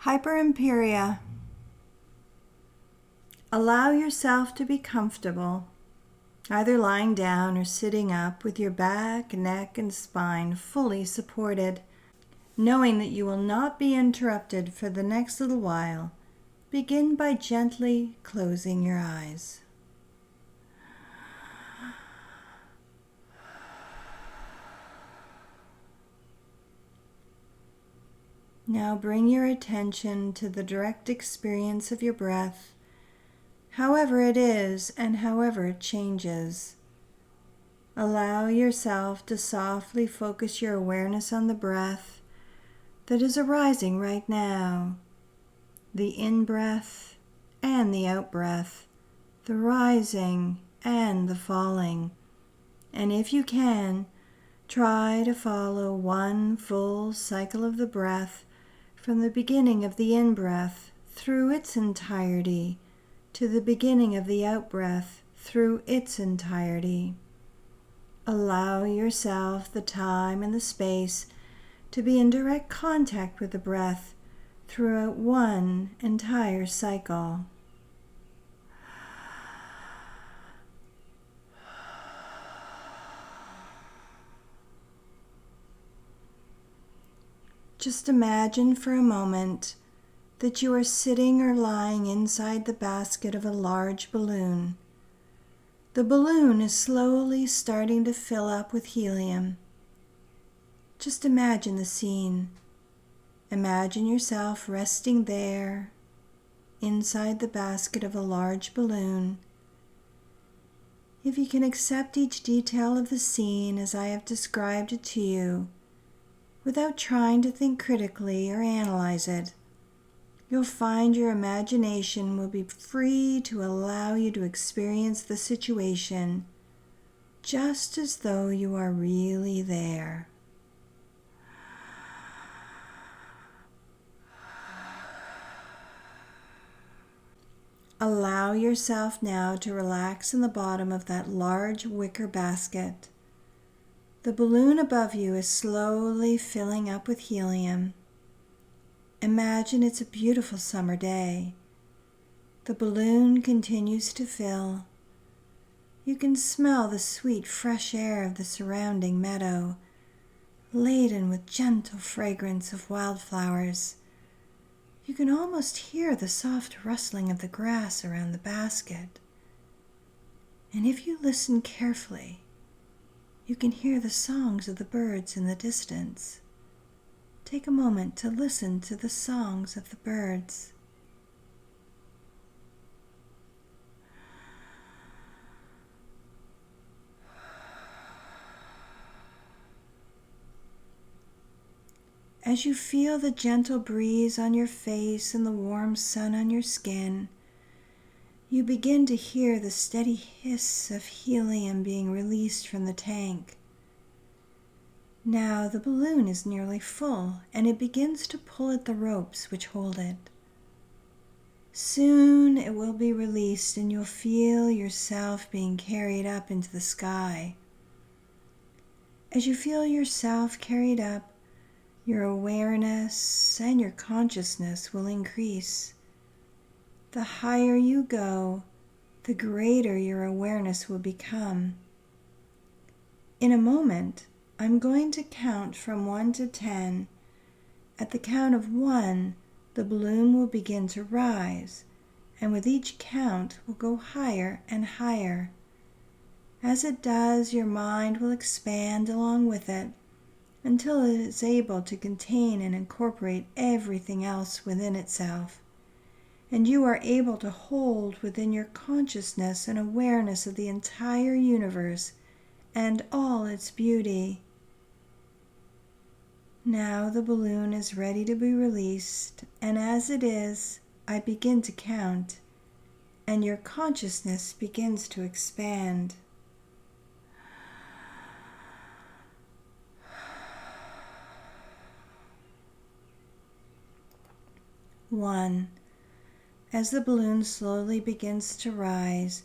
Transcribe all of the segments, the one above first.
Hyperimperium. Allow yourself to be comfortable, either lying down or sitting up with your back, neck, and spine fully supported. Knowing that you will not be interrupted for the next little while, begin by gently closing your eyes. Now bring your attention to the direct experience of your breath, however it is and however it changes. Allow yourself to softly focus your awareness on the breath that is arising right now, the in-breath and the out-breath, the rising and the falling. And if you can, try to follow one full cycle of the breath from the beginning of the in-breath through its entirety to the beginning of the out-breath through its entirety. Allow yourself the time and the space to be in direct contact with the breath throughout one entire cycle. Just imagine for a moment that you are sitting or lying inside the basket of a large balloon. The balloon is slowly starting to fill up with helium. Just imagine the scene. Imagine yourself resting there, inside the basket of a large balloon. If you can accept each detail of the scene as I have described it to you, without trying to think critically or analyze it, you'll find your imagination will be free to allow you to experience the situation just as though you are really there. Allow yourself now to relax in the bottom of that large wicker basket. The balloon above you is slowly filling up with helium. Imagine it's a beautiful summer day. The balloon continues to fill. You can smell the sweet, fresh air of the surrounding meadow, laden with gentle fragrance of wildflowers. You can almost hear the soft rustling of the grass around the basket. And if you listen carefully, you can hear the songs of the birds in the distance. Take a moment to listen to the songs of the birds. As you feel the gentle breeze on your face and the warm sun on your skin, you begin to hear the steady hiss of helium being released from the tank. Now the balloon is nearly full, and it begins to pull at the ropes which hold it. Soon it will be released, and you'll feel yourself being carried up into the sky. As you feel yourself carried up, your awareness and your consciousness will increase. The higher you go, the greater your awareness will become. In a moment, I'm going to count from 1 to 10. At the count of 1, the balloon will begin to rise, and with each count will go higher and higher. As it does, your mind will expand along with it until it is able to contain and incorporate everything else within itself, and you are able to hold within your consciousness an awareness of the entire universe and all its beauty. Now the balloon is ready to be released, and as it is, I begin to count, and your consciousness begins to expand. 1. As the balloon slowly begins to rise,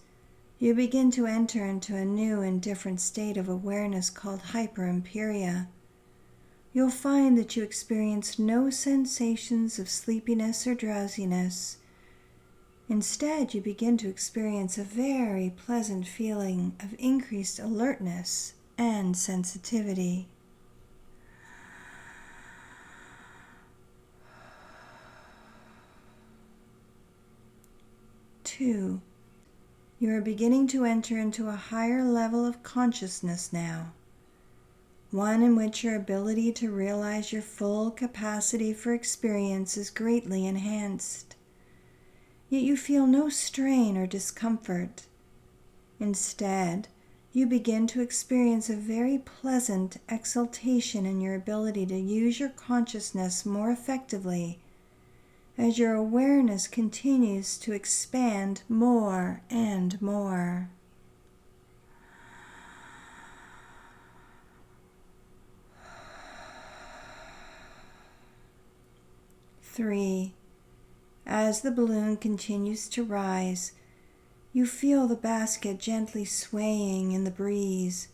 you begin to enter into a new and different state of awareness called Hyperimperium. you'll find that you experience no sensations of sleepiness or drowsiness. Instead, you begin to experience a very pleasant feeling of increased alertness and sensitivity. 2. You are beginning to enter into a higher level of consciousness now, one in which your ability to realize your full capacity for experience is greatly enhanced. Yet you feel no strain or discomfort. Instead, you begin to experience a very pleasant exultation in your ability to use your consciousness more effectively as your awareness continues to expand more and more. 3. As the balloon continues to rise, you feel the basket gently swaying in the breeze,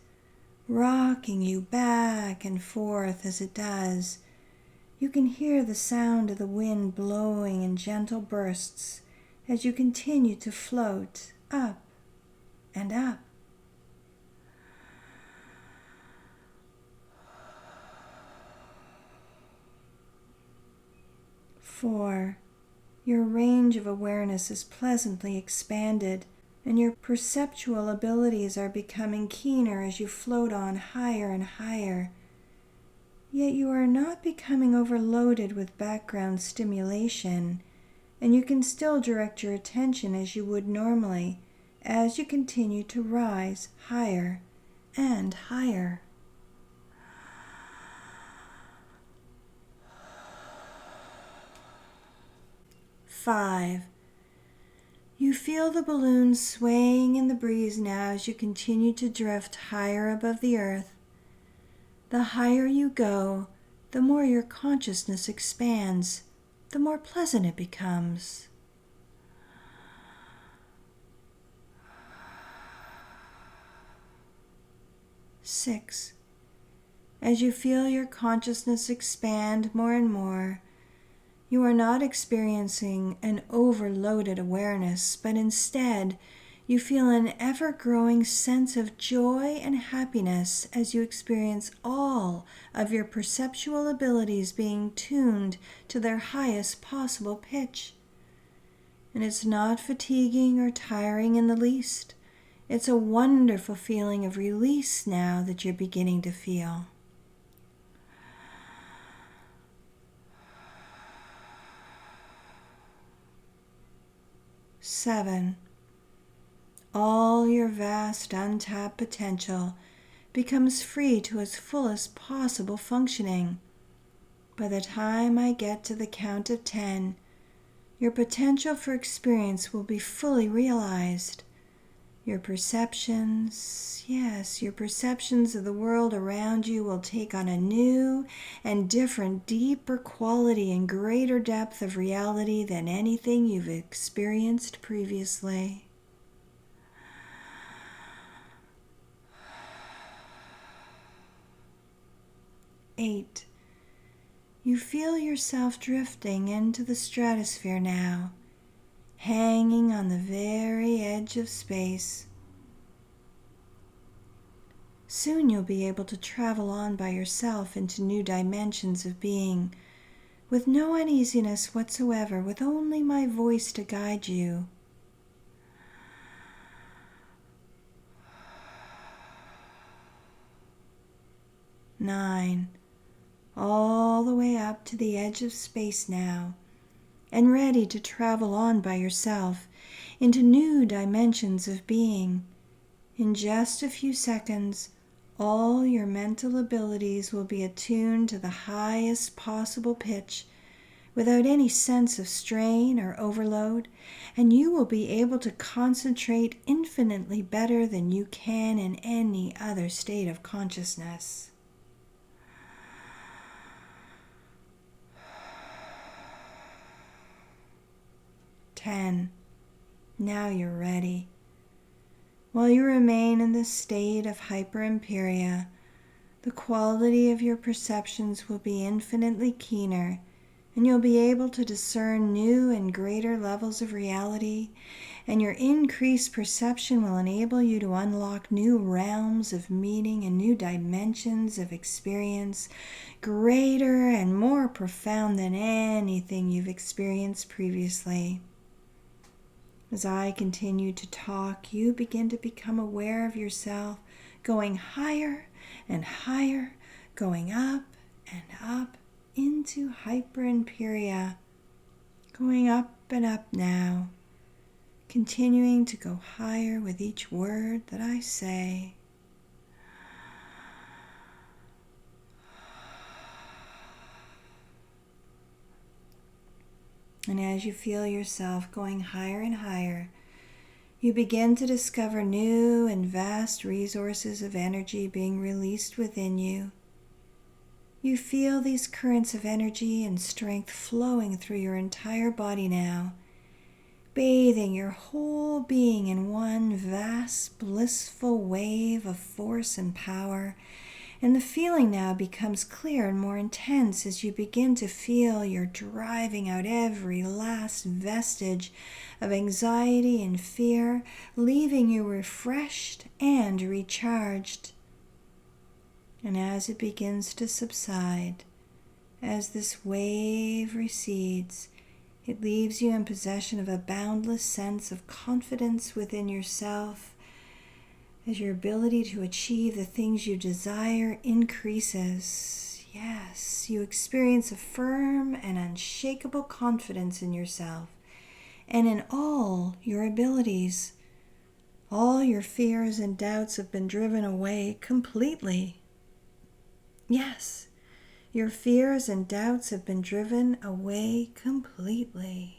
rocking you back and forth as it does. You can hear the sound of the wind blowing in gentle bursts as you continue to float up and up. 4. Your range of awareness is pleasantly expanded, and your perceptual abilities are becoming keener as you float on higher and higher. Yet you are not becoming overloaded with background stimulation, and you can still direct your attention as you would normally as you continue to rise higher and higher. 5. You feel the balloon swaying in the breeze now as you continue to drift higher above the earth. The higher you go, the more your consciousness expands, the more pleasant it becomes. 6. As you feel your consciousness expand more and more, you are not experiencing an overloaded awareness, but instead you feel an ever-growing sense of joy and happiness as you experience all of your perceptual abilities being tuned to their highest possible pitch. And it's not fatiguing or tiring in the least. It's a wonderful feeling of release now that you're beginning to feel. 7. All your vast untapped potential becomes free to its fullest possible functioning. By the time I get to the count of 10, your potential for experience will be fully realized. Your perceptions, your perceptions of the world around you will take on a new and different, deeper quality and greater depth of reality than anything you've experienced previously. 8. You feel yourself drifting into the stratosphere now, hanging on the very edge of space. Soon you'll be able to travel on by yourself into new dimensions of being, with no uneasiness whatsoever, with only my voice to guide you. 9. All the way up to the edge of space now, and ready to travel on by yourself into new dimensions of being. In just a few seconds, all your mental abilities will be attuned to the highest possible pitch without any sense of strain or overload, and you will be able to concentrate infinitely better than you can in any other state of consciousness. 10. Now you're ready. While you remain in this state of Hyperimperium, the quality of your perceptions will be infinitely keener, and you'll be able to discern new and greater levels of reality, and your increased perception will enable you to unlock new realms of meaning and new dimensions of experience, greater and more profound than anything you've experienced previously. As I continue to talk, you begin to become aware of yourself going higher and higher, going up and up into Hyperimperium, going up and up now, continuing to go higher with each word that I say. And as you feel yourself going higher and higher, you begin to discover new and vast resources of energy being released within you. You feel these currents of energy and strength flowing through your entire body now, bathing your whole being in one vast, blissful wave of force and power. And the feeling now becomes clear and more intense as you begin to feel you're driving out every last vestige of anxiety and fear, leaving you refreshed and recharged. And as it begins to subside, as this wave recedes, it leaves you in possession of a boundless sense of confidence within yourself, as your ability to achieve the things you desire increases. Yes, you experience a firm and unshakable confidence in yourself and in all your abilities. All your fears and doubts have been driven away completely. Yes, your fears and doubts have been driven away completely.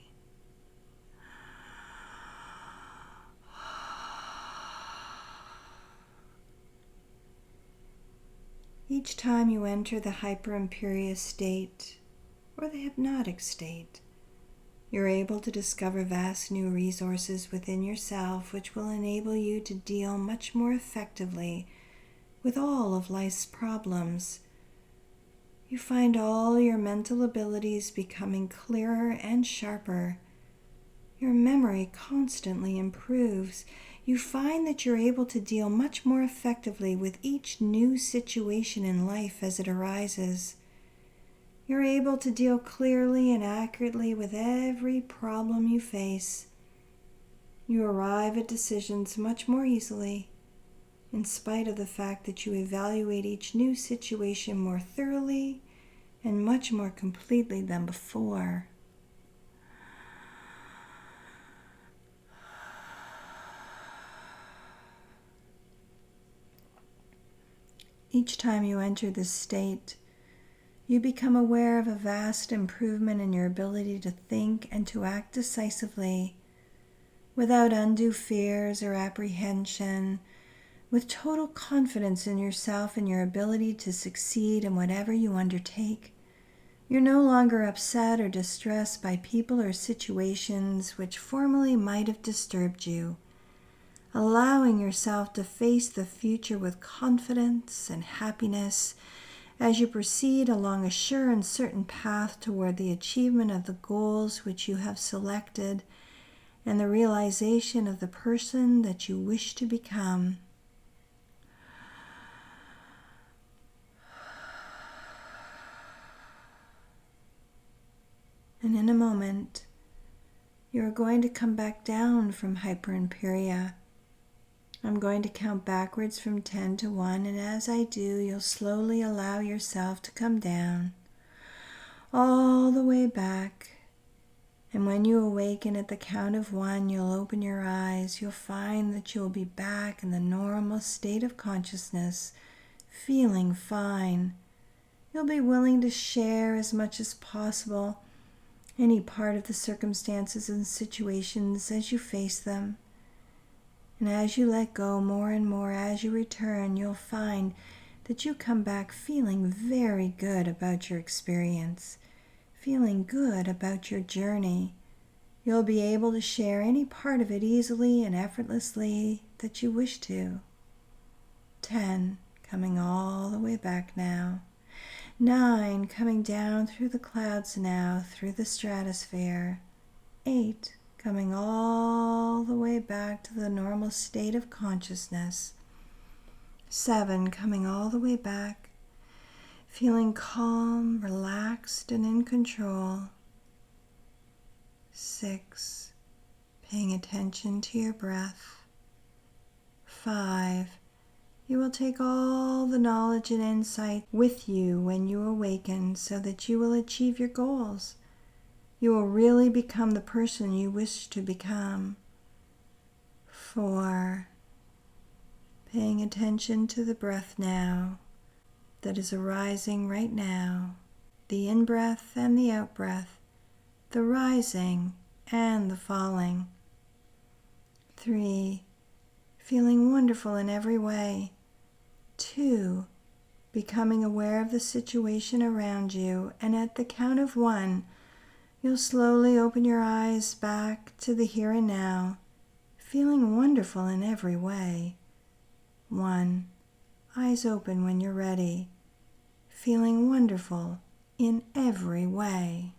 Each time you enter the Hyperimperium state, or the hypnotic state, you're able to discover vast new resources within yourself which will enable you to deal much more effectively with all of life's problems. You find all your mental abilities becoming clearer and sharper. Your memory constantly improves. You find that you're able to deal much more effectively with each new situation in life as it arises. You're able to deal clearly and accurately with every problem you face. You arrive at decisions much more easily, in spite of the fact that you evaluate each new situation more thoroughly and much more completely than before. Each time you enter this state, you become aware of a vast improvement in your ability to think and to act decisively, without undue fears or apprehension, with total confidence in yourself and your ability to succeed in whatever you undertake. You're no longer upset or distressed by people or situations which formerly might have disturbed you, allowing yourself to face the future with confidence and happiness as you proceed along a sure and certain path toward the achievement of the goals which you have selected and the realization of the person that you wish to become. And in a moment, you are going to come back down from Hyperimperium. I'm going to count backwards from 10 to 1, and as I do, you'll slowly allow yourself to come down, all the way back. And when you awaken at the count of 1, you'll open your eyes. You'll find that you'll be back in the normal state of consciousness, feeling fine. You'll be willing to share as much as possible any part of the circumstances and situations as you face them. And as you let go more and more as you return, you'll find that you come back feeling very good about your experience, feeling good about your journey. You'll be able to share any part of it easily and effortlessly that you wish to. 10, coming all the way back now. 9, coming down through the clouds now, through the stratosphere. 8, coming all the way back to the normal state of consciousness. 7, coming all the way back, feeling calm, relaxed, and in control. 6, paying attention to your breath. 5, you will take all the knowledge and insight with you when you awaken so that you will achieve your goals. You will really become the person you wish to become. 4, paying attention to the breath now that is arising right now, the in-breath and the out-breath, the rising and the falling. 3, feeling wonderful in every way. 2, becoming aware of the situation around you, and at the count of 1, you'll slowly open your eyes back to the here and now, feeling wonderful in every way. 1, eyes open when you're ready, feeling wonderful in every way.